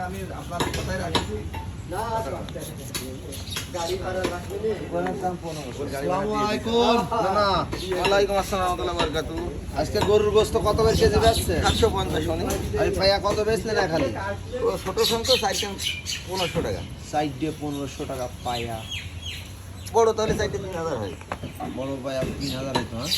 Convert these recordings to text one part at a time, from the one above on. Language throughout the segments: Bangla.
আমি আপনার কোথায় রাখছি আজকে গরুর গোস্ত কত বের কেজি যাচ্ছে? 750 আমি পাইয়া কত বেচলে না খালি ছোট সংখ্যা 1500 টাকা, সাইড দিয়ে 1500 টাকা পাইয়া। বড় তাহলে 3000 হয়। বড় পাইয়া 3000 হইতো। হ্যাঁ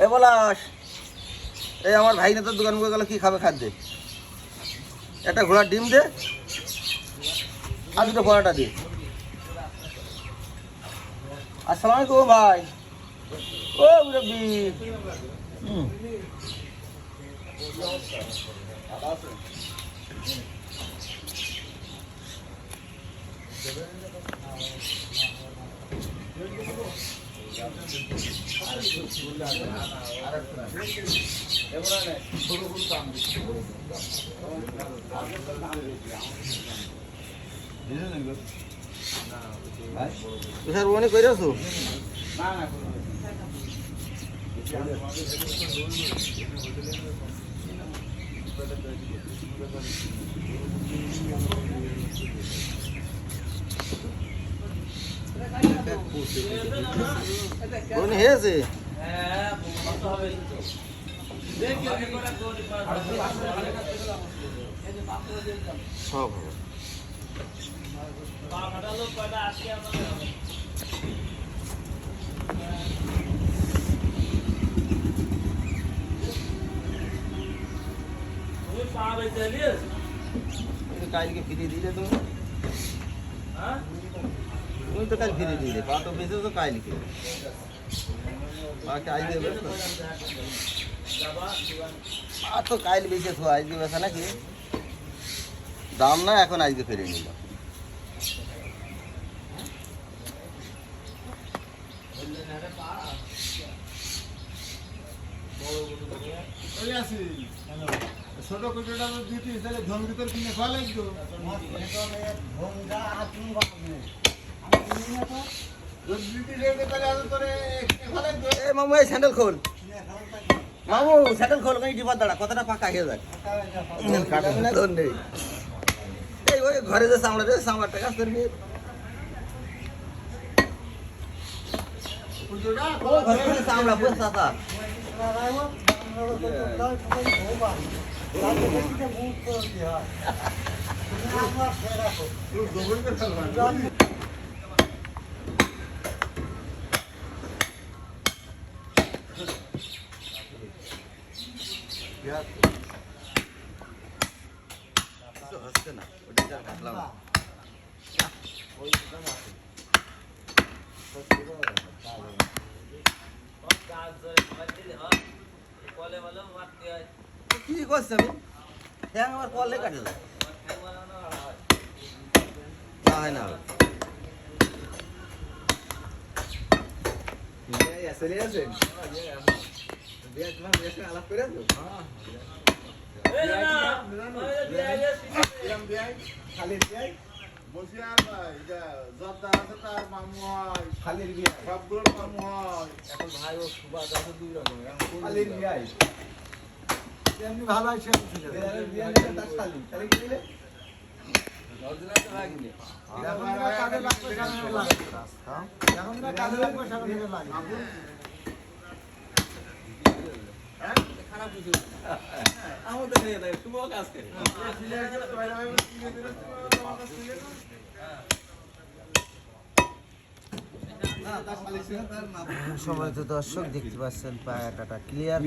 এ বলাস, এই আমার ভাই না তোর দোকান করে গেল, কি খাবে খাদ্য? একটা ঘোড়ার ডিম দে আর দুটো ঘোড়াটা দে। আসসালামু আলাইকুম ভাই। ও মুরব্বি, তুষার বনি করে আছো? বনি হয়েছে সব হবে। কালকে ফিরিয়ে দিলে তুমি, তুমি তো কাল ফিরিয়ে দিলে, পা তো বেঁচে তো কালকে আজকে বেঁচে তো কাইল বেঁচে তো আজকে বেচা নাকি দাম না, এখন আজকে ফিরিয়ে নিল। ছোট কুটোটা দিতে তাহলে ধন ভিতর কিনে খাওয়া লাগতো। মামু এই স্যান্ডেল খোল, মামু স্যান্ডেল খোল, ডিবার দাঁড়া কতটা পাকা হয়ে যায়। ধন নেই এই ওই ঘরে যে চামড়া রে, চামড়াটা কাজ করবি চামড়া বসা তা হচ্ছে না, ওটা ভাবলাম না। কি করছে আমি হ্যাঁ আমার কলে কাটে যায় না, হয় না আলাপ করে বসিয়ার ভাই জর্দা আছে তার মামু হয়, খালির বিয়ে সবগুলোর মামু হয়। এখন ভাই ও সুবাদ আছে দুই রকম, খালির বিয়ে এমনি ভালো আছে। কাজে লাগবে, এখন কাজে লাগবে, খারাপ কিছু আমাদের শুভ কাজ করে। সময় তো দর্শক দেখতে পাচ্ছেন পায়াটা ক্লিয়ার।